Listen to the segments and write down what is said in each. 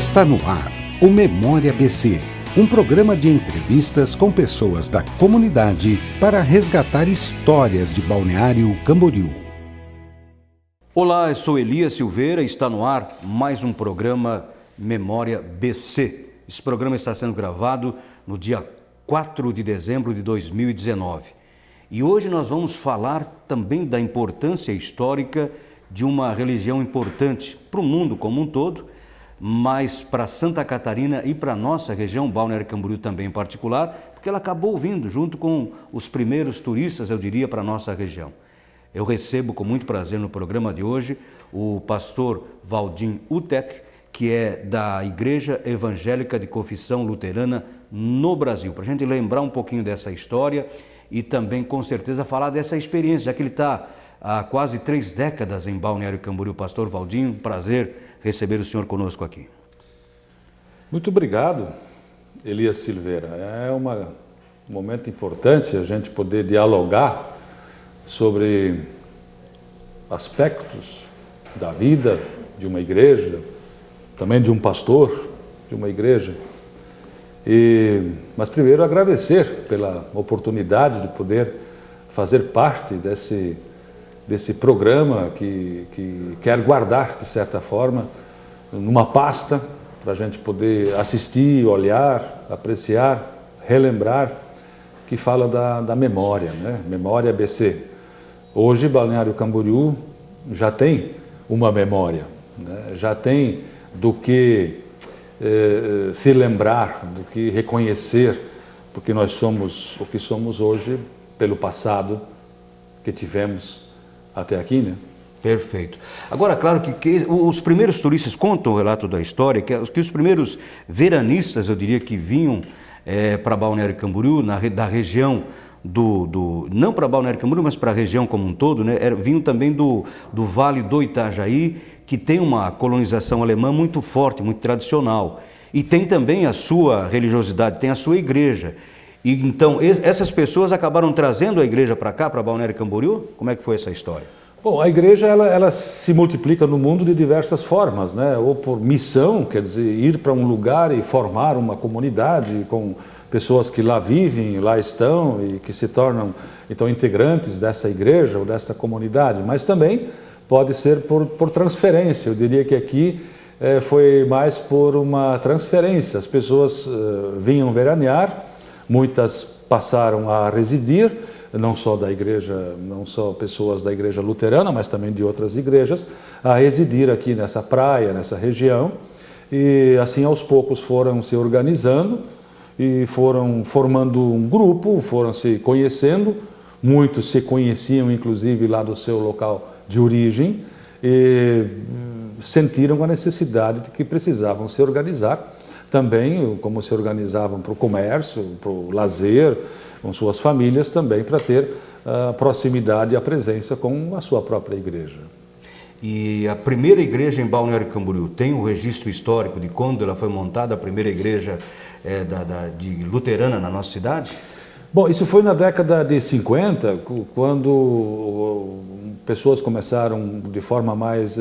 Está no ar o Memória BC, um programa de entrevistas com pessoas da comunidade para resgatar histórias de Balneário Camboriú. Olá, eu sou Elias Silveira e está no ar mais um programa Memória BC. Esse programa está sendo gravado no dia 4 de dezembro de 2019. E hoje nós vamos falar também da importância histórica de uma religião importante para o mundo como um todo, mas para Santa Catarina e para a nossa região, Balneário Camboriú também em particular, porque ela acabou vindo junto com os primeiros turistas, eu diria, para a nossa região. Eu recebo com muito prazer no programa de hoje o pastor Valdim Utek, que é da Igreja Evangélica de Confissão Luterana no Brasil, para a gente lembrar um pouquinho dessa história e também, com certeza, falar dessa experiência, já que ele está há quase 3 décadas em Balneário Camboriú. Pastor Valdim, prazer receber o senhor conosco aqui. Muito obrigado, Elias Silveira. É um momento importante a gente poder dialogar sobre aspectos da vida de uma igreja, também de um pastor de uma igreja. Mas primeiro agradecer pela oportunidade de poder fazer parte desse programa que quer guardar, de certa forma, numa pasta, para a gente poder assistir, olhar, apreciar, relembrar, que fala da memória, né? Memória BC. Hoje, Balneário Camboriú já tem uma memória, né? Já tem do que se lembrar, do que reconhecer, porque nós somos o que somos hoje pelo passado que tivemos até aqui, né? Perfeito. Agora, claro que os primeiros turistas contam o relato da história, que os primeiros veranistas, eu diria, que vinham para Balneário Camboriú, da região não para Balneário Camboriú, mas para a região como um todo, né? Vinham também do Vale do Itajaí, que tem uma colonização alemã muito forte, muito tradicional. E tem também a sua religiosidade, tem a sua igreja. E então, essas pessoas acabaram trazendo a igreja para cá, para Balneário Camboriú? Como é que foi essa história? Bom, a igreja ela se multiplica no mundo de diversas formas, né? Ou por missão, quer dizer, ir para um lugar e formar uma comunidade com pessoas que lá vivem, lá estão e que se tornam, então, integrantes dessa igreja ou dessa comunidade. Mas também pode ser por transferência. Eu diria que aqui foi mais por uma transferência. As pessoas vinham veranear, muitas passaram a residir, não só da igreja, não só pessoas da igreja luterana, mas também de outras igrejas, a residir aqui nessa praia, nessa região, e assim aos poucos foram se organizando e foram formando um grupo, foram se conhecendo, muitos se conheciam inclusive lá do seu local de origem e sentiram a necessidade de que precisavam se organizar também, como se organizavam para o comércio, para o lazer, com suas famílias também, para ter a proximidade e a presença com a sua própria igreja. E a primeira igreja em Balneário Camboriú tem um registro histórico de quando ela foi montada, a primeira igreja de luterana na nossa cidade? Bom, isso foi na década de 50, quando pessoas começaram de forma mais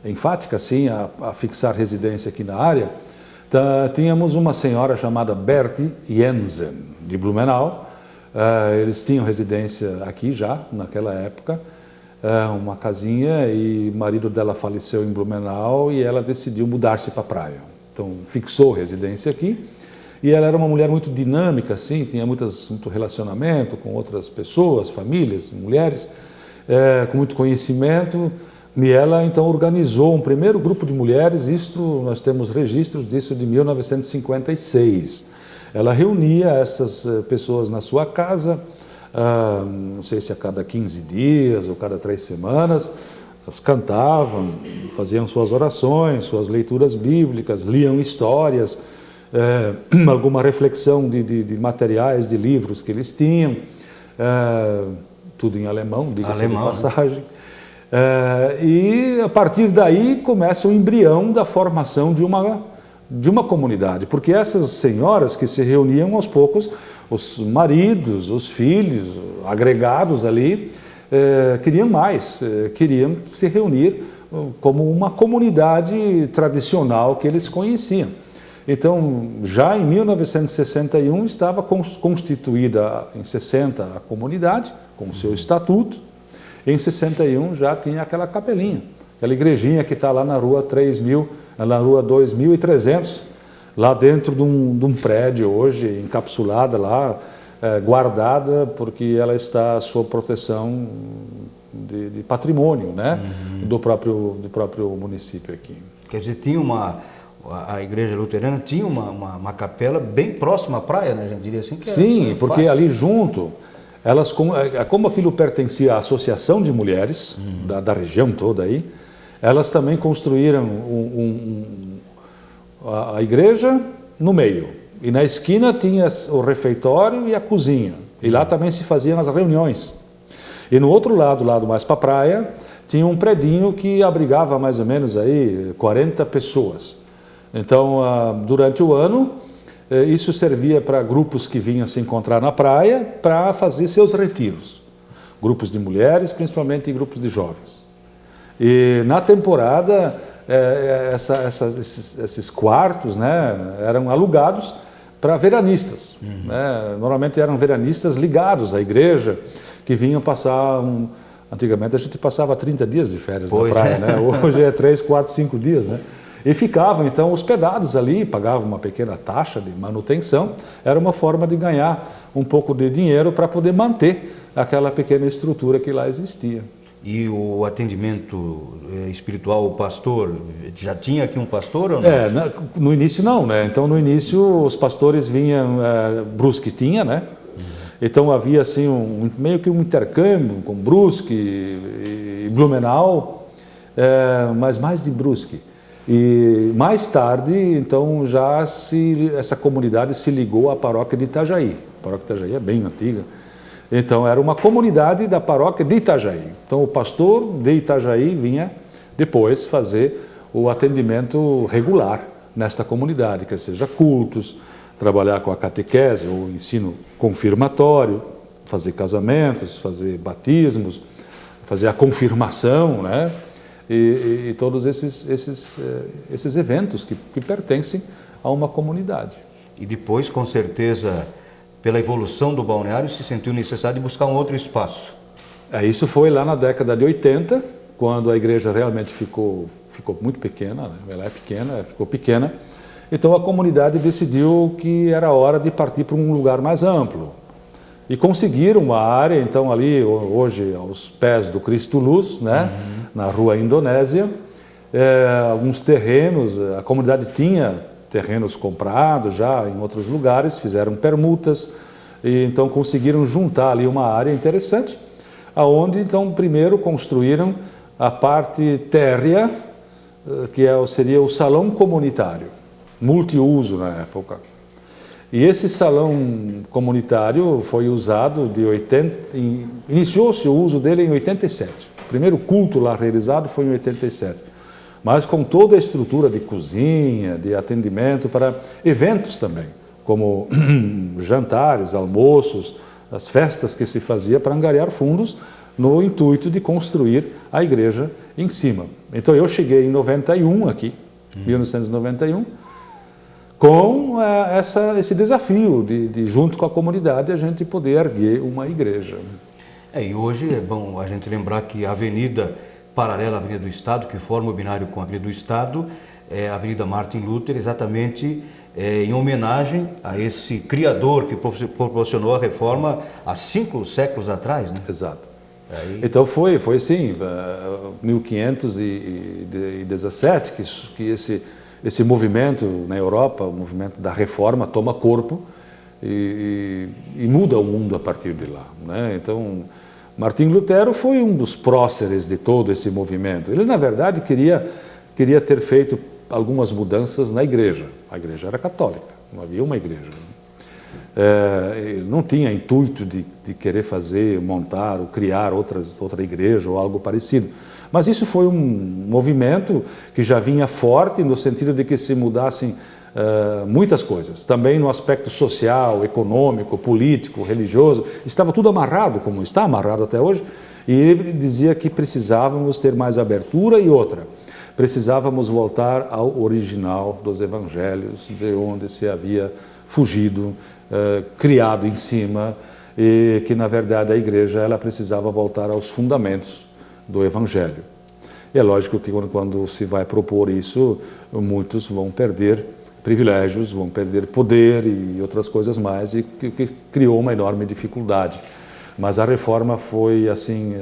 enfática assim, a fixar residência aqui na área. Tínhamos uma senhora chamada Bertie Jensen, de Blumenau. Eles tinham residência aqui já, naquela época, uma casinha, e o marido dela faleceu em Blumenau e ela decidiu mudar-se para a praia. Então, fixou residência aqui. E ela era uma mulher muito dinâmica, assim, tinha muito relacionamento com outras pessoas, famílias, mulheres, com muito conhecimento. E ela, então, organizou um primeiro grupo de mulheres, nós temos registros disso de 1956. Ela reunia essas pessoas na sua casa, não sei se a cada 15 dias ou cada 3 semanas, elas cantavam, faziam suas orações, suas leituras bíblicas, liam histórias, alguma reflexão de materiais, de livros que eles tinham, tudo em alemão, diga-se de passagem. E a partir daí começa o embrião da formação de uma comunidade, porque essas senhoras que se reuniam aos poucos, os maridos, os filhos, agregados ali, queriam mais, queriam se reunir como uma comunidade tradicional que eles conheciam. Então, já em 1961 estava constituída em 60 a comunidade, com o seu estatuto. Em 61 já tinha aquela capelinha, aquela igrejinha que está lá na rua 2300, lá dentro de um prédio hoje, encapsulada lá, guardada, porque ela está sob proteção de patrimônio, né? do próprio município aqui. Quer dizer, tinha a igreja luterana tinha uma capela bem próxima à praia, né? A gente diria assim. Sim, porque fácil. Ali junto, como aquilo pertencia à associação de mulheres da região toda aí, elas também construíram a igreja no meio. E na esquina tinha o refeitório e a cozinha. E lá também se faziam as reuniões. E no outro lado mais para a praia, tinha um predinho que abrigava mais ou menos aí 40 pessoas. Então, durante o ano, isso servia para grupos que vinham se encontrar na praia para fazer seus retiros. Grupos de mulheres, principalmente e grupos de jovens. E na temporada, esses quartos, né, eram alugados para veranistas. Né? Normalmente eram veranistas ligados à igreja, que vinham passar Antigamente a gente passava 30 dias de férias na praia, né? Hoje é 3, 4, 5 dias, né? E ficavam, então, hospedados ali, pagavam uma pequena taxa de manutenção. Era uma forma de ganhar um pouco de dinheiro para poder manter aquela pequena estrutura que lá existia. E o atendimento espiritual, o pastor, já tinha aqui um pastor ou não? No início não, né? Então, no início, os pastores vinham, Brusque tinha, né? Então, havia assim, meio que um intercâmbio com Brusque e Blumenau, mas mais de Brusque. E mais tarde, então, essa comunidade se ligou à paróquia de Itajaí. A paróquia de Itajaí é bem antiga. Então, era uma comunidade da paróquia de Itajaí. Então, o pastor de Itajaí vinha depois fazer o atendimento regular nesta comunidade, quer seja cultos, trabalhar com a catequese, o ensino confirmatório, fazer casamentos, fazer batismos, fazer a confirmação, né? E todos esses eventos que pertencem a uma comunidade. E depois, com certeza, pela evolução do balneário, se sentiu necessário de buscar um outro espaço. Isso foi lá na década de 80, quando a igreja realmente ficou muito pequena, né? Ela é pequena, ficou pequena. Então a comunidade decidiu que era hora de partir para um lugar mais amplo. E conseguiram uma área, então ali, hoje, aos pés do Cristo Luz, né? Na rua Indonésia, alguns terrenos, a comunidade tinha terrenos comprados já em outros lugares, fizeram permutas, e então conseguiram juntar ali uma área interessante, aonde então primeiro construíram a parte térrea, que seria o salão comunitário, multiuso na época. E esse salão comunitário foi usado iniciou-se o uso dele em 87. O primeiro culto lá realizado foi em 87. Mas com toda a estrutura de cozinha, de atendimento para eventos também, como jantares, almoços, as festas que se fazia para angariar fundos no intuito de construir a igreja em cima. Então eu cheguei em 91 aqui, 1991, com esse desafio de junto com a comunidade, a gente poder erguer uma igreja. E hoje é bom a gente lembrar que a avenida paralela à Avenida do Estado, que forma o binário com a Avenida do Estado, é a Avenida Martin Luther, exatamente em homenagem a esse criador que proporcionou a reforma há 5 séculos atrás, né? Exato. Então foi sim, 1517 que esse movimento na Europa, o movimento da reforma, toma corpo e muda o mundo a partir de lá, né? Então, Martinho Lutero foi um dos próceres de todo esse movimento. Ele, na verdade, queria ter feito algumas mudanças na igreja. A igreja era católica, não havia uma igreja. Ele não tinha intuito de querer montar ou criar outra igreja ou algo parecido. Mas isso foi um movimento que já vinha forte no sentido de que se mudassem muitas coisas. Também no aspecto social, econômico, político, religioso. Estava tudo amarrado, como está amarrado até hoje. E ele dizia que precisávamos ter mais abertura e outra, precisávamos voltar ao original dos evangelhos, de onde se havia fugido, criado em cima, e que na verdade a igreja ela precisava voltar aos fundamentos do evangelho. E é lógico que quando se vai propor isso, muitos vão perder privilégios, vão perder poder e outras coisas mais, e que criou uma enorme dificuldade. Mas a reforma foi assim,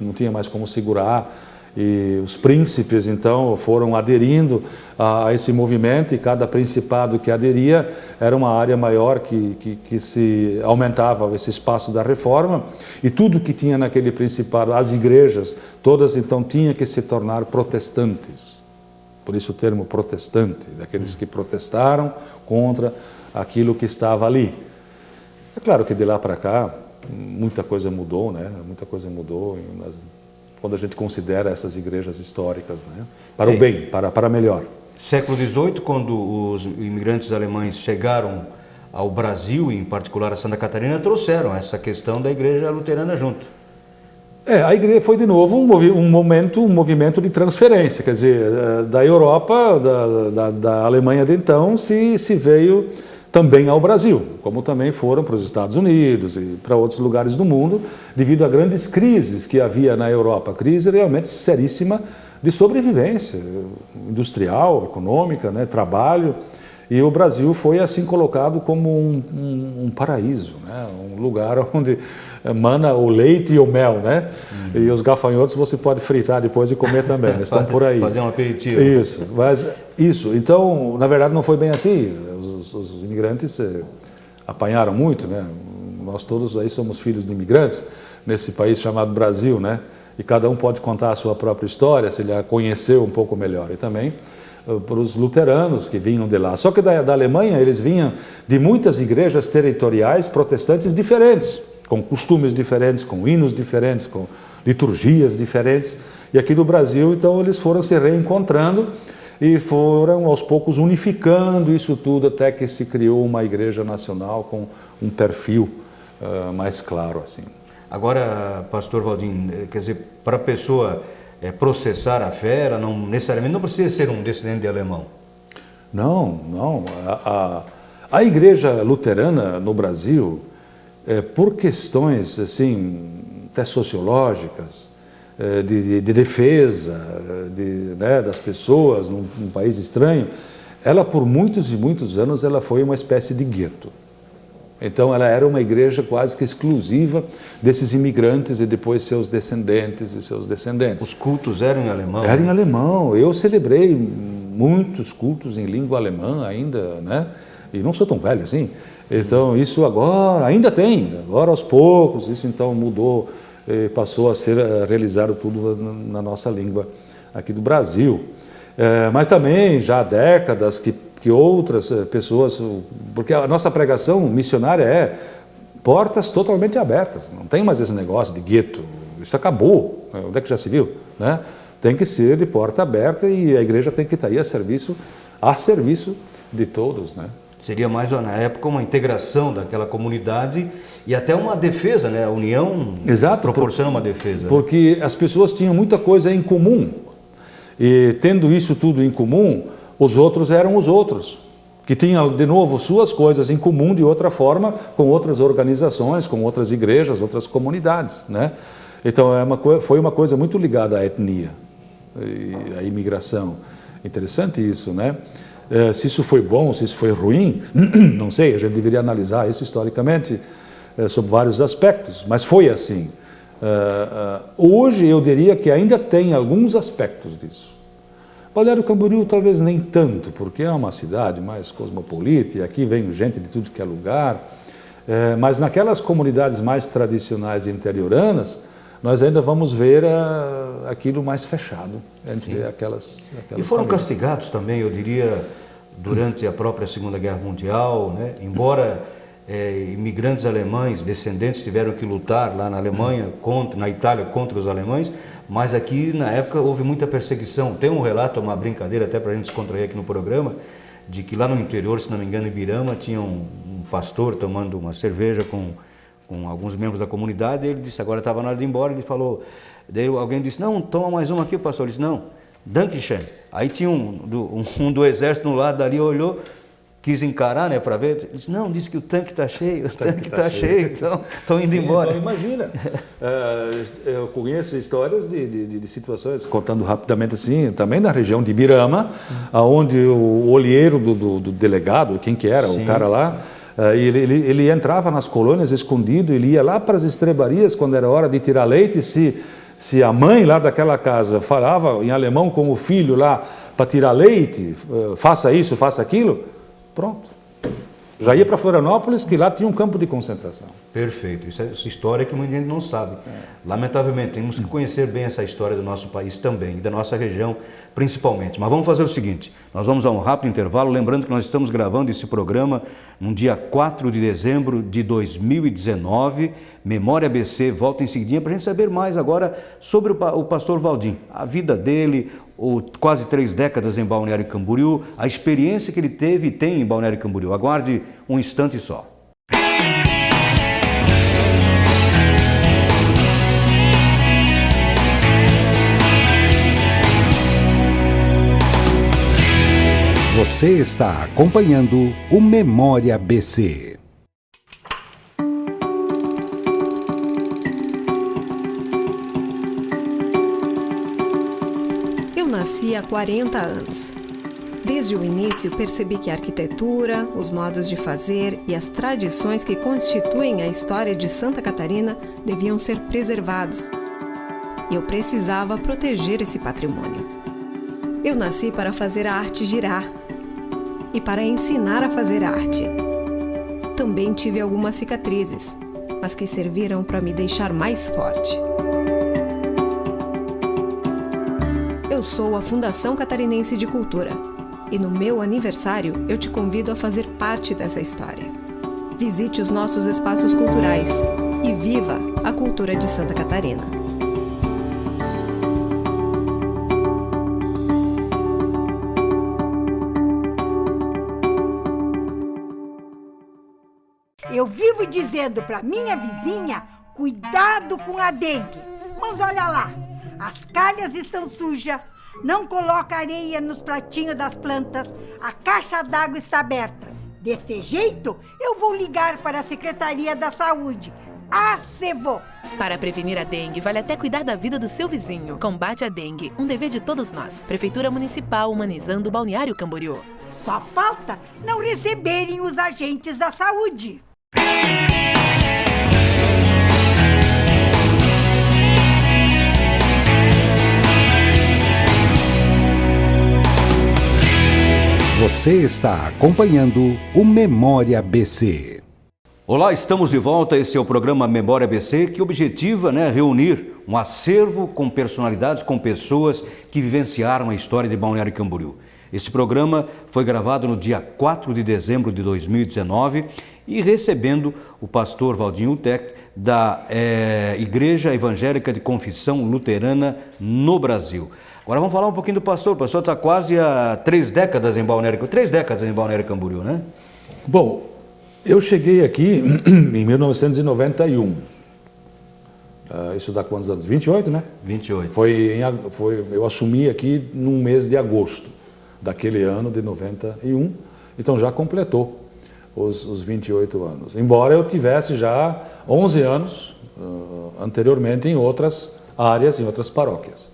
não tinha mais como segurar, e os príncipes então foram aderindo a esse movimento, e cada principado que aderia era uma área maior que se aumentava esse espaço da reforma, e tudo que tinha naquele principado, as igrejas, todas então tinham que se tornar protestantes. Por isso o termo protestante, daqueles que protestaram contra aquilo que estava ali. É claro que de lá para cá muita coisa mudou, né? Muita coisa mudou quando a gente considera essas igrejas históricas, né? Para o bem, para melhor. Século XVIII, quando os imigrantes alemães chegaram ao Brasil, em particular a Santa Catarina, trouxeram essa questão da igreja luterana junto. A igreja foi de novo um movimento de transferência, quer dizer, da Europa, da Alemanha de então, se veio também ao Brasil, como também foram para os Estados Unidos e para outros lugares do mundo, devido a grandes crises que havia na Europa, crise realmente seríssima de sobrevivência industrial, econômica, né, trabalho, e o Brasil foi assim colocado como um paraíso, né, um lugar onde mana o leite e o mel, né? E os gafanhotos você pode fritar depois e comer também, eles estão por aí. Fazer um aperitivo. Isso, então, na verdade não foi bem assim. Os imigrantes apanharam muito, né? Nós todos aí somos filhos de imigrantes nesse país chamado Brasil, né? E cada um pode contar a sua própria história, se ele a conheceu um pouco melhor. E também para os luteranos que vinham de lá. Só que da Alemanha eles vinham de muitas igrejas territoriais protestantes diferentes, com costumes diferentes, com hinos diferentes, com liturgias diferentes. E aqui no Brasil, então, eles foram se reencontrando e foram aos poucos unificando isso tudo até que se criou uma igreja nacional com um perfil mais claro, assim. Agora, pastor Valdim, quer dizer, para a pessoa processar a fé, ela não necessariamente não precisa ser um descendente de alemão. Não. A igreja luterana no Brasil, por questões assim, até sociológicas, de defesa né, das pessoas num país estranho, ela por muitos e muitos anos ela foi uma espécie de gueto. Então ela era uma igreja quase que exclusiva desses imigrantes e depois seus descendentes e seus descendentes. Os cultos eram em alemão? Eram em alemão. Eu celebrei muitos cultos em língua alemã ainda, né? E não sou tão velho assim. Então isso agora ainda tem, agora aos poucos, isso então mudou, passou a ser realizado tudo na nossa língua aqui do Brasil. Mas também já há décadas que outras pessoas, porque a nossa pregação missionária é portas totalmente abertas, não tem mais esse negócio de gueto, isso acabou, onde é que já se viu, né? Tem que ser de porta aberta e a igreja tem que estar aí a serviço de todos, né? Seria mais, na época, uma integração daquela comunidade e até uma defesa, né? A união proporciona uma defesa. Porque as pessoas tinham muita coisa em comum e tendo isso tudo em comum, os outros eram os outros, que tinham de novo suas coisas em comum de outra forma, com outras organizações, com outras igrejas, outras comunidades, né? Então foi uma coisa muito ligada à etnia, à imigração. Interessante isso, né? Se isso foi bom, se isso foi ruim, não sei, a gente deveria analisar isso historicamente sob vários aspectos, mas foi assim. Hoje eu diria que ainda tem alguns aspectos disso. Balneário Camboriú talvez nem tanto, porque é uma cidade mais cosmopolita e aqui vem gente de tudo que é lugar, mas naquelas comunidades mais tradicionais e interioranas, nós ainda vamos ver aquilo mais fechado entre aquelas e foram famílias. Castigados também, eu diria, durante a própria Segunda Guerra Mundial, né? Embora imigrantes alemães, descendentes, tiveram que lutar lá na Alemanha, na Itália, contra os alemães, mas aqui na época houve muita perseguição. Tem um relato, uma brincadeira até para a gente descontrair aqui no programa, de que lá no interior, se não me engano, em Ibirama, tinha um pastor tomando uma cerveja com com alguns membros da comunidade. Ele disse, agora estava na hora de ir embora, ele falou, daí alguém disse, não, toma mais uma aqui, pastor. Ele disse, não, Dankeschön. Aí tinha um do exército no lado dali, olhou, quis encarar, né, para ver. Ele disse, não, disse que o tanque está cheio, o tanque está cheio, então estão indo embora. Então imagina, eu conheço histórias de situações, contando rapidamente assim, também na região de Ibirama, onde o olheiro do delegado, quem que era, o cara lá, ele entrava nas colônias escondido, ele ia lá para as estrebarias quando era hora de tirar leite, se a mãe lá daquela casa falava em alemão com o filho lá para tirar leite, faça isso, faça aquilo, pronto. Já ia para Florianópolis, que lá tinha um campo de concentração. Perfeito. Essa história que muita gente não sabe. Lamentavelmente, temos que conhecer bem essa história do nosso país também, e da nossa região principalmente. Mas vamos fazer o seguinte, nós vamos a um rápido intervalo, lembrando que nós estamos gravando esse programa no dia 4 de dezembro de 2019, Memória ABC volta em seguidinha para a gente saber mais agora sobre o pastor Valdim, a vida dele, quase 3 décadas em Balneário Camboriú, a experiência que ele teve e tem em Balneário Camboriú. Aguarde um instante só. Você está acompanhando o Memória BC. Eu nasci há 40 anos. Desde o início percebi que a arquitetura, os modos de fazer e as tradições que constituem a história de Santa Catarina deviam ser preservados. Eu precisava proteger esse patrimônio. Eu nasci para fazer a arte girar e para ensinar a fazer arte. Também tive algumas cicatrizes, mas que serviram para me deixar mais forte. Eu sou a Fundação Catarinense de Cultura e no meu aniversário eu te convido a fazer parte dessa história. Visite os nossos espaços culturais e viva a cultura de Santa Catarina. Eu vivo dizendo para minha vizinha, cuidado com a dengue. Mas olha lá, as calhas estão sujas, não coloca areia nos pratinhos das plantas, a caixa d'água está aberta. Desse jeito, eu vou ligar para a Secretaria da Saúde, a SEVO. Para prevenir a dengue, vale até cuidar da vida do seu vizinho. Combate a dengue, um dever de todos nós. Prefeitura Municipal humanizando o Balneário Camboriú. Só falta não receberem os agentes da saúde. Você está acompanhando o Memória BC. Olá, estamos de volta. Esse é o programa Memória BC, que objetiva reunir um acervo com personalidades, com pessoas que vivenciaram a história de Balneário Camboriú. Esse programa foi gravado no dia 4 de dezembro de 2019 e recebendo o pastor Valdim Utec da Igreja Evangélica de Confissão Luterana no Brasil. Agora vamos falar um pouquinho do pastor. O pastor está quase há 3 décadas em Balneário Camboriú, né? Bom, eu cheguei aqui em 1991. Isso dá quantos anos? 28, né? 28. Eu assumi aqui num mês de agosto daquele ano de 91, então já completou os 28 anos. Embora eu tivesse já 11 anos anteriormente em outras áreas, em outras paróquias.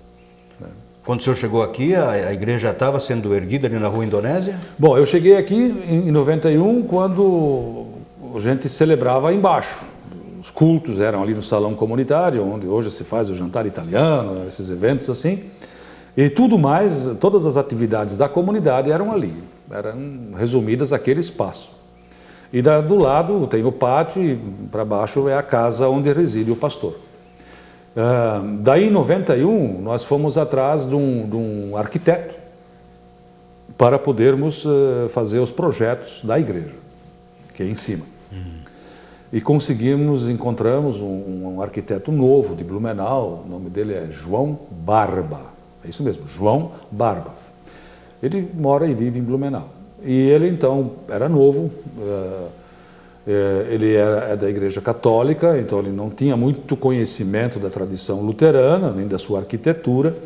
Quando o senhor chegou aqui, a igreja estava sendo erguida ali na Rua Indonésia? Bom, eu cheguei aqui em 91 quando a gente celebrava embaixo. Os cultos eram ali no salão comunitário, onde hoje se faz o jantar italiano, esses eventos assim. E tudo mais, todas as atividades da comunidade eram ali, eram resumidas naquele espaço. E do lado tem o pátio e para baixo é a casa onde reside o pastor. Daí em 91 nós fomos atrás de um arquiteto para podermos fazer os projetos da igreja, que é em cima. E encontramos um arquiteto novo de Blumenau, o nome dele é João Barba. É isso mesmo, João Barba. Ele mora e vive em Blumenau. E ele então era novo Ele é da Igreja Católica, então ele não tinha muito conhecimento da tradição luterana, nem da sua arquitetura.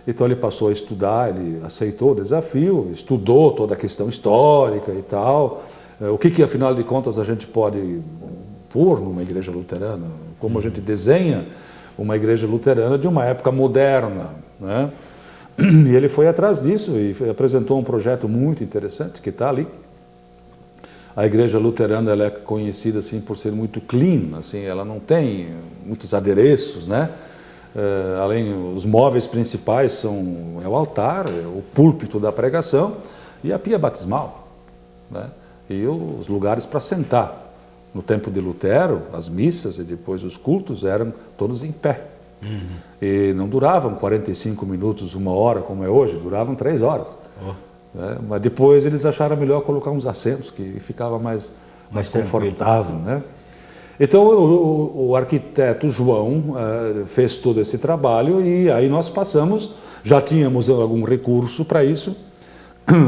Então ele passou a estudar, ele aceitou o desafio, estudou toda a questão histórica e tal. O que afinal de contas a gente pode pôr numa igreja luterana? Como a gente desenha uma igreja luterana de uma época moderna, né? E ele foi atrás disso e apresentou um projeto muito interessante que está ali. A igreja luterana, ela é conhecida assim por ser muito clean, assim, ela não tem muitos adereços, né? Além, os móveis principais é o altar, o púlpito da pregação e a pia batismal, né? E os lugares para sentar. No tempo de Lutero, as missas e depois os cultos eram todos em pé. E não duravam 45 minutos, 1 hora, como é hoje, duravam 3 horas. Né? Mas depois eles acharam melhor colocar uns assentos, que ficava mais confortável, né? Então o arquiteto João fez todo esse trabalho e aí nós passamos, já tínhamos algum recurso para isso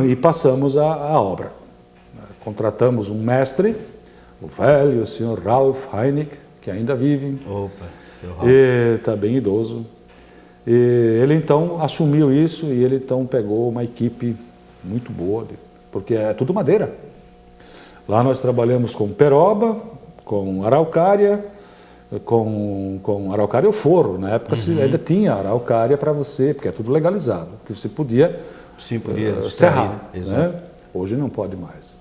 e passamos a obra. Contratamos um mestre, o velho, o senhor Ralph Heineck, que ainda vive. Está bem idoso. E ele então assumiu isso e ele então pegou uma equipe muito boa, porque é tudo madeira. Lá nós trabalhamos com peroba, com araucária, com araucária ou forro. Na época ainda tinha araucária para você, porque é tudo legalizado, que você podia, serrar, né? Hoje não pode mais.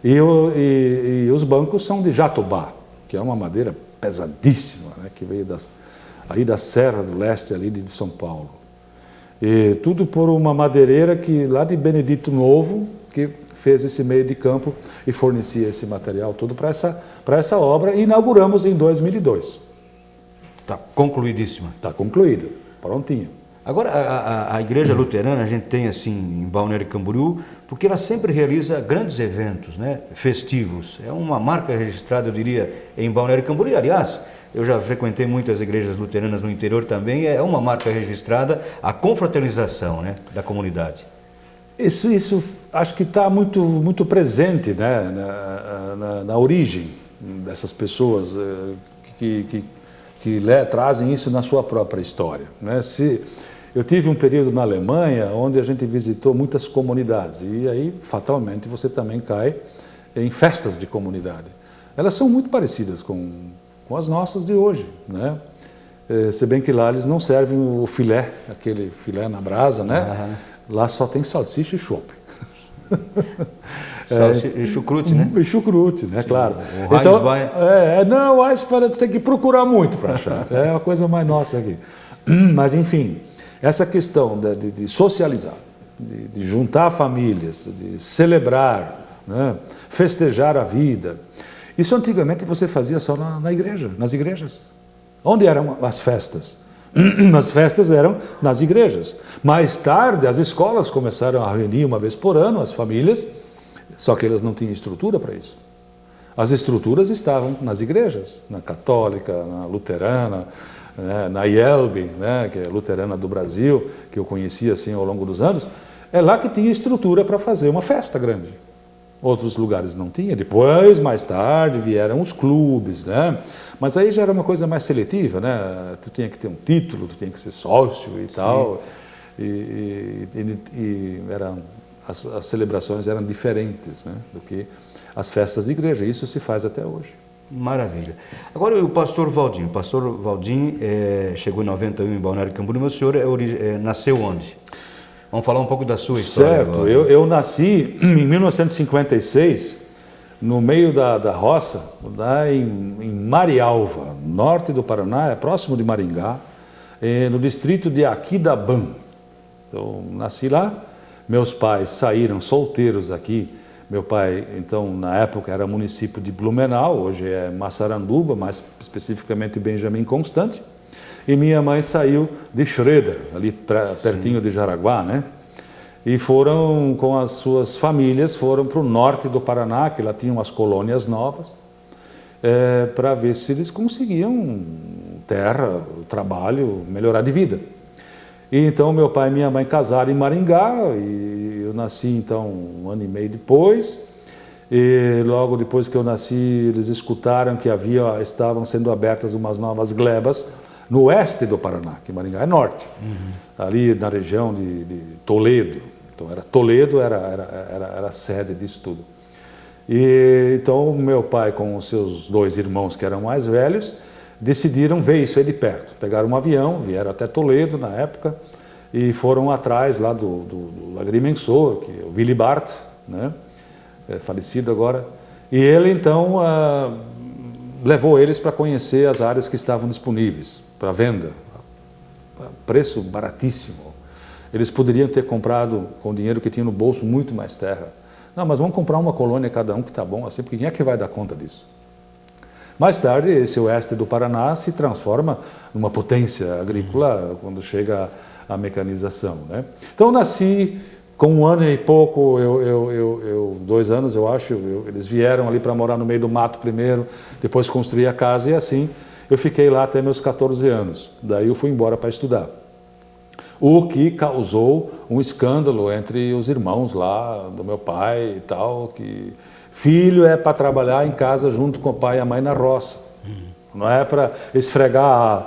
E os bancos são de jatobá, que é uma madeira pesadíssima, né? Que veio aí da Serra do Leste, ali de São Paulo. E tudo por uma madeireira que lá de Benedito Novo, que fez esse meio de campo e fornecia esse material todo para essa obra, e inauguramos em 2002. Está concluidíssima. Está concluída, prontinha. Agora, a igreja luterana, a gente tem assim em Balneário Camboriú, porque ela sempre realiza grandes eventos, né, festivos. É uma marca registrada, eu diria, em Balneário Camboriú. Aliás, eu já frequentei muitas igrejas luteranas no interior também, é uma marca registrada a confraternização, né, da comunidade. Isso acho que está muito presente, né, na origem dessas pessoas que trazem isso na sua própria história, né? Eu tive um período na Alemanha onde a gente visitou muitas comunidades e aí, fatalmente, você também cai em festas de comunidade. Elas são muito parecidas com as nossas de hoje, né? Se bem que lá eles não servem o filé, aquele filé na brasa, né? Lá só tem salsicha e chope. E chucrute, né? E chucrute, né? Claro. O então, não, o Eisbein tem que procurar muito para achar. É uma coisa mais nossa aqui. Mas, enfim, essa questão de socializar, de juntar famílias, de celebrar, né? Festejar a vida, isso antigamente você fazia só na igreja, nas igrejas. Onde eram as festas? As festas eram nas igrejas. Mais tarde, as escolas começaram a reunir uma vez por ano as famílias, só que elas não tinham estrutura para isso. As estruturas estavam nas igrejas, na católica, na luterana, né, na IELB, né, que é a luterana do Brasil, que eu conheci assim ao longo dos anos. É lá que tinha estrutura para fazer uma festa grande. Outros lugares não tinha. Depois, mais tarde, vieram os clubes, né? Mas aí já era uma coisa mais seletiva, né? Tu tinha que ter um título, tu tinha que ser sócio e tal. E as celebrações eram diferentes, né, do que as festas de igreja. Isso se faz até hoje. Maravilha. Agora o pastor Valdim. O pastor Valdim chegou em 91 em Balneário Camboriú, mas o senhor nasceu onde? Vamos falar um pouco da sua história. Certo, eu nasci em 1956, no meio da roça, lá em Marialva, norte do Paraná, próximo de Maringá, no distrito de Aquidabã. Então, nasci lá, meus pais saíram solteiros aqui. Meu pai, então, na época era município de Blumenau, hoje é Massaranduba, mais especificamente Benjamin Constant. E minha mãe saiu de Schroeder, ali pertinho de Jaraguá, né? E foram com as suas famílias, foram para o norte do Paraná, que lá tinham umas colônias novas, para ver se eles conseguiam terra, trabalho, melhorar de vida. E então meu pai e minha mãe casaram em Maringá, e eu nasci então 1 ano e meio depois. E logo depois que eu nasci, eles escutaram que estavam sendo abertas umas novas glebas no oeste do Paraná, que Maringá é norte, ali na região de Toledo. Então Toledo era a sede disso tudo. E então meu pai com os seus 2 irmãos que eram mais velhos decidiram ver isso aí de perto. Pegaram um avião, vieram até Toledo na época e foram atrás lá do agrimensor, que é o Willy Bart, né? Falecido agora. E ele então levou eles para conhecer as áreas que estavam disponíveis para venda. Preço baratíssimo. Eles poderiam ter comprado com o dinheiro que tinham no bolso muito mais terra. Não, mas vamos comprar uma colônia cada um que está bom assim, porque quem é que vai dar conta disso? Mais tarde, esse oeste do Paraná se transforma numa potência agrícola quando chega a mecanização, né? Então, eu nasci com 1 ano e pouco, 2 anos, eu acho, eles vieram ali para morar no meio do mato primeiro, depois construir a casa e assim eu fiquei lá até meus 14 anos. Daí eu fui embora para estudar. O que causou um escândalo entre os irmãos lá do meu pai e tal, que filho é para trabalhar em casa junto com o pai e a mãe na roça. Não é para esfregar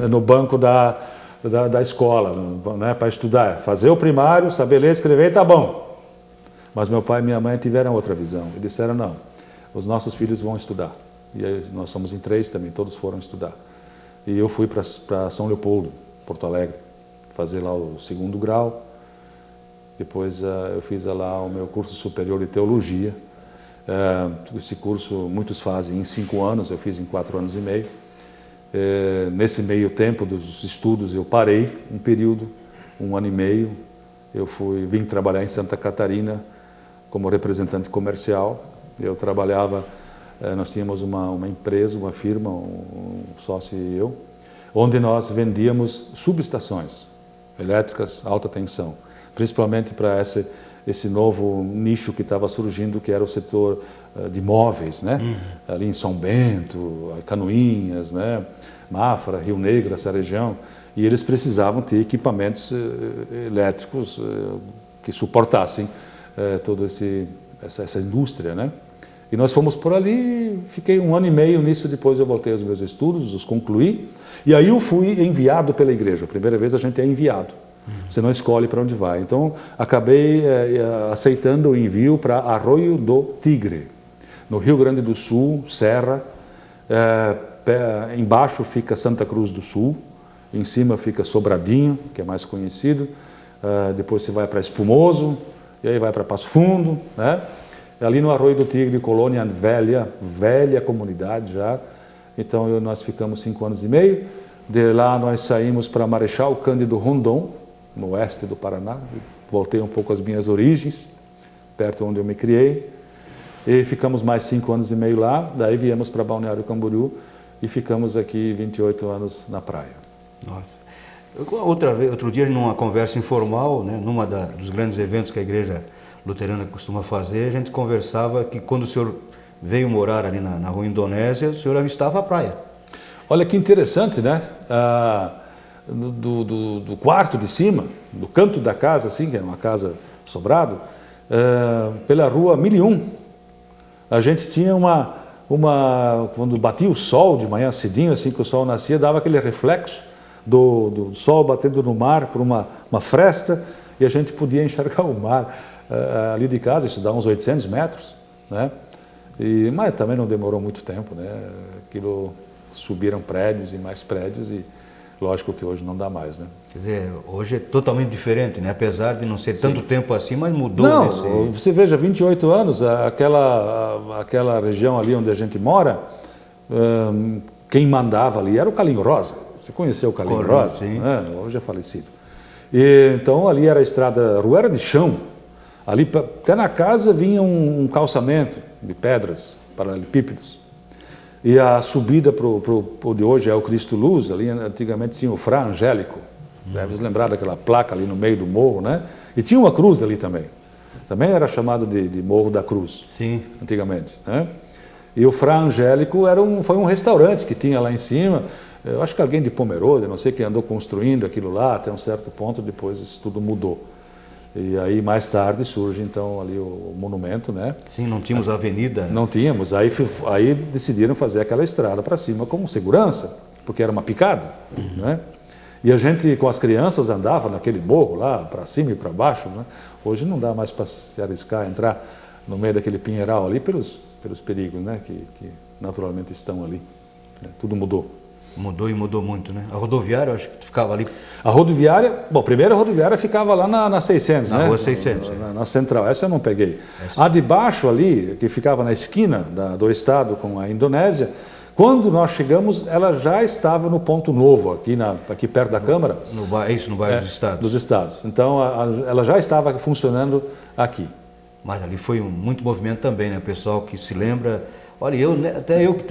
no banco da escola, não é para estudar. Fazer o primário, saber ler e escrever, tá bom. Mas meu pai e minha mãe tiveram outra visão. E disseram, não, os nossos filhos vão estudar. E aí, nós somos em 3 também, todos foram estudar. E eu fui para São Leopoldo, Porto Alegre, fazer lá o 2º grau. Depois eu fiz lá o meu curso superior de teologia. Esse curso muitos fazem em 5 anos, eu fiz em 4 anos e meio. Nesse meio tempo dos estudos eu parei um período, 1 ano e meio. Eu vim trabalhar em Santa Catarina como representante comercial. Eu trabalhava, nós tínhamos uma empresa, uma firma, um sócio e eu, onde nós vendíamos subestações elétricas alta tensão, principalmente para esse novo nicho que estava surgindo, que era o setor de móveis, né? Ali em São Bento, Canoinhas, né? Mafra, Rio Negro, essa região, e eles precisavam ter equipamentos elétricos que suportassem toda essa indústria, né? E nós fomos por ali, fiquei 1 ano e meio nisso, depois eu voltei aos meus estudos, os concluí, e aí eu fui enviado pela igreja. A primeira vez a gente é enviado. Você não escolhe para onde vai. Então, acabei aceitando o envio para Arroio do Tigre, no Rio Grande do Sul, Serra. Embaixo fica Santa Cruz do Sul, em cima fica Sobradinho, que é mais conhecido. Depois você vai para Espumoso, e aí vai para Passo Fundo, né? Ali no Arroio do Tigre, colônia velha comunidade já. Então, nós ficamos 5 anos e meio. De lá nós saímos para Marechal Cândido Rondon, no oeste do Paraná. Voltei um pouco às minhas origens, perto onde eu me criei. E ficamos mais 5 anos e meio lá. Daí viemos para Balneário Camboriú e ficamos aqui 28 anos na praia. Nossa. Outro dia, numa conversa informal, né, dos grandes eventos que a Igreja Luterana costuma fazer, a gente conversava que quando o senhor veio morar ali na Rua Indonésia, o senhor avistava a praia. Olha que interessante, né? Do quarto de cima, do canto da casa, assim, que é uma casa sobrado, pela Rua 1001, a gente tinha quando batia o sol de manhã cedinho, assim que o sol nascia, dava aquele reflexo do sol batendo no mar por uma fresta, e a gente podia enxergar o mar ali de casa. Isso dá uns 800 metros, né? Mas também não demorou muito tempo, né? Aquilo subiram prédios e mais prédios e lógico que hoje não dá mais, né? Quer dizer, hoje é totalmente diferente, né? Apesar de não ser tanto tempo assim, mas mudou. Não, você veja, 28 anos, aquela região ali onde a gente mora, quem mandava ali era o Calinho Rosa. Você conheceu o Calinho Rosa? Sim. Hoje é falecido. Então ali era a estrada, a rua era de chão. Ali até na casa vinha um calçamento de pedras, paralelepípedos. E a subida para o de hoje é o Cristo Luz, ali antigamente tinha o Fra Angélico. Deve se lembrar daquela placa ali no meio do morro, né? E tinha uma cruz ali também. Também era chamado de Morro da Cruz. Sim. Antigamente, né? E o Fra Angélico foi um restaurante que tinha lá em cima. Eu acho que alguém de Pomerode, não sei quem andou construindo aquilo lá, até um certo ponto, depois isso tudo mudou. E aí mais tarde surge então ali o monumento, né? Sim, não tínhamos a avenida. Não tínhamos, aí decidiram fazer aquela estrada para cima como segurança, porque era uma picada, né? E a gente com as crianças andava naquele morro lá, para cima e para baixo, né? Hoje não dá mais para se arriscar, entrar no meio daquele pinheiral ali pelos perigos, né? Que naturalmente estão ali. Tudo mudou. Mudou e mudou muito, né? A rodoviária, eu acho que ficava ali. A rodoviária, bom, primeiro a rodoviária ficava lá na 600, né? Na rua 600. Na central, essa eu não peguei. A de baixo ali, que ficava na esquina do estado com a Indonésia, quando nós chegamos, ela já estava no ponto novo, aqui perto da Câmara. No bairro dos Estados. Dos Estados. Então, ela já estava funcionando aqui. Mas ali foi muito movimento também, né? O pessoal que se lembra... Olha, até eu que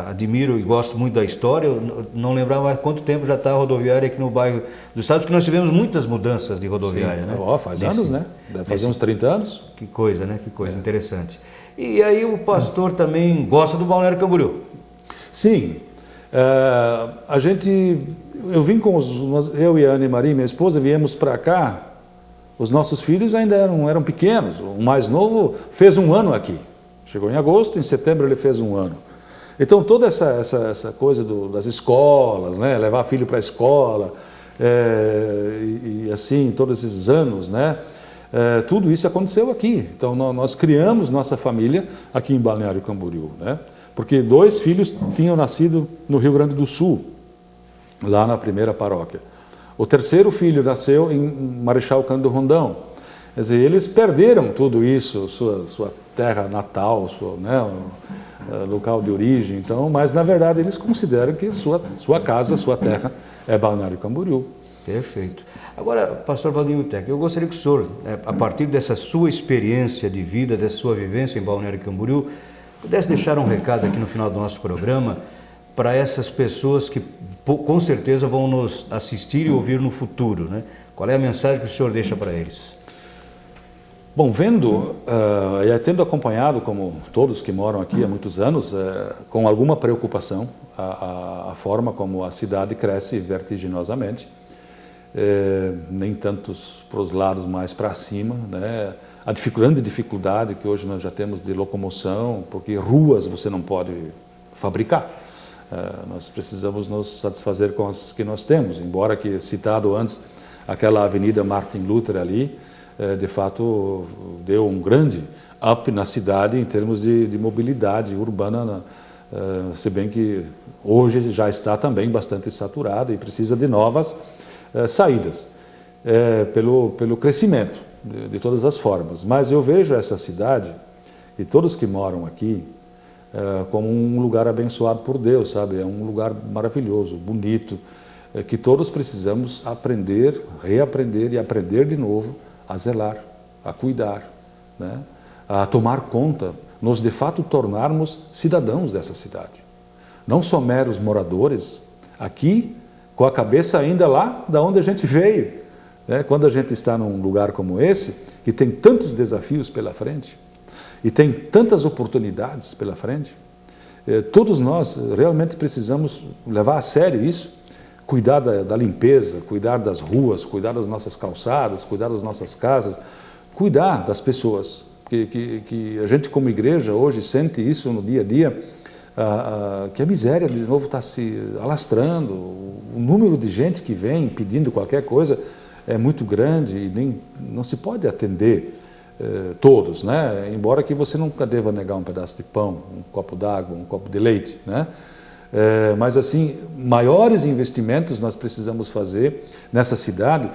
admiro e gosto muito da história, eu não lembrava há quanto tempo já está a rodoviária aqui no bairro dos Estados, porque nós tivemos muitas mudanças de rodoviária, sim, né? Faz anos, né? Deve fazer uns 30 anos. Que coisa, né? Que coisa interessante. E aí o pastor também gosta do Balneário Camboriú? Sim. Eu vim eu e a Ana Maria, minha esposa, viemos para cá, os nossos filhos ainda eram pequenos, o mais novo fez 1 ano aqui. Chegou em agosto, em setembro ele fez 1 ano. Então toda essa coisa das escolas, né? Levar filho para a escola, e assim, todos esses anos, né? Tudo isso aconteceu aqui. Então nós criamos nossa família aqui em Balneário Camboriú, né? Porque 2 filhos tinham nascido no Rio Grande do Sul, lá na primeira paróquia. O 3º filho nasceu em Marechal Cândido Rondão. Quer dizer, eles perderam tudo isso, sua terra natal, local de origem, então, mas na verdade eles consideram que sua casa, sua terra é Balneário Camboriú. Perfeito. Agora, pastor Valdinho Tec, eu gostaria que o senhor, a partir dessa sua experiência de vida, dessa sua vivência em Balneário Camboriú, pudesse deixar um recado aqui no final do nosso programa para essas pessoas que com certeza vão nos assistir e ouvir no futuro, né? Qual é a mensagem que o senhor deixa para eles? Bom, e tendo acompanhado, como todos que moram aqui há muitos anos, com alguma preocupação, a forma como a cidade cresce vertiginosamente, nem tantos para os lados mais para cima, né? A grande dificuldade que hoje nós já temos de locomoção, porque ruas você não pode fabricar. Nós precisamos nos satisfazer com as que nós temos, embora que citado antes aquela Avenida Martin Luther ali, de fato deu um grande up na cidade em termos de mobilidade urbana, se bem que hoje já está também bastante saturada e precisa de novas saídas, pelo crescimento de todas as formas. Mas eu vejo essa cidade e todos que moram aqui como um lugar abençoado por Deus, sabe? É um lugar maravilhoso, bonito, que todos precisamos aprender, reaprender e aprender de novo a zelar, a cuidar, né? A tomar conta, nos de fato tornarmos cidadãos dessa cidade. Não só meros moradores, aqui com a cabeça ainda lá da onde a gente veio, né? Quando a gente está num lugar como esse, que tem tantos desafios pela frente, e tem tantas oportunidades pela frente, todos nós realmente precisamos levar a sério isso, cuidar da limpeza, cuidar das ruas, cuidar das nossas calçadas, cuidar das nossas casas, cuidar das pessoas, que a gente como igreja hoje sente isso no dia a dia, que a miséria de novo está se alastrando, o número de gente que vem pedindo qualquer coisa é muito grande e não se pode atender todos, né? Embora que você nunca deva negar um pedaço de pão, um copo d'água, um copo de leite, né? Mas assim, maiores investimentos nós precisamos fazer nessa cidade,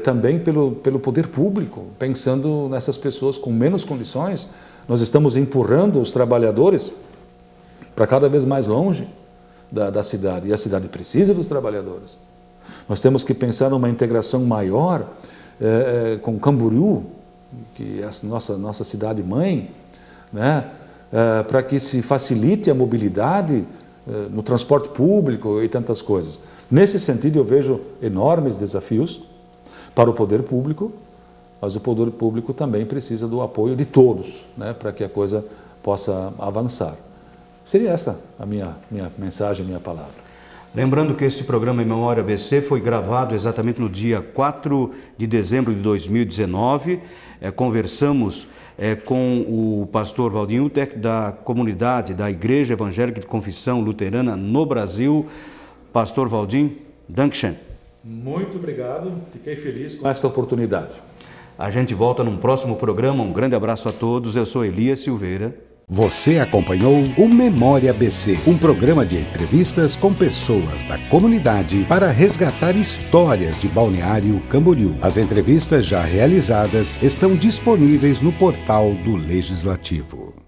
também pelo poder público, pensando nessas pessoas com menos condições. Nós estamos empurrando os trabalhadores para cada vez mais longe da cidade, e a cidade precisa dos trabalhadores. Nós temos que pensar numa integração maior com Camboriú, que é a nossa cidade-mãe, né? Para que se facilite a mobilidade no transporte público e tantas coisas. Nesse sentido, eu vejo enormes desafios para o poder público, mas o poder público também precisa do apoio de todos, né, para que a coisa possa avançar. Seria essa a minha mensagem, a minha palavra. Lembrando que esse programa Memória ABC foi gravado exatamente no dia 4 de dezembro de 2019. Conversamos com o pastor Valdinho Utek, da comunidade da Igreja Evangélica de Confissão Luterana no Brasil. Pastor Valdinho, Dankeschön. Muito obrigado, fiquei feliz com esta oportunidade. A gente volta num próximo programa. Um grande abraço a todos. Eu sou Elias Silveira. Você acompanhou o Memória ABC, um programa de entrevistas com pessoas da comunidade para resgatar histórias de Balneário Camboriú. As entrevistas já realizadas estão disponíveis no portal do Legislativo.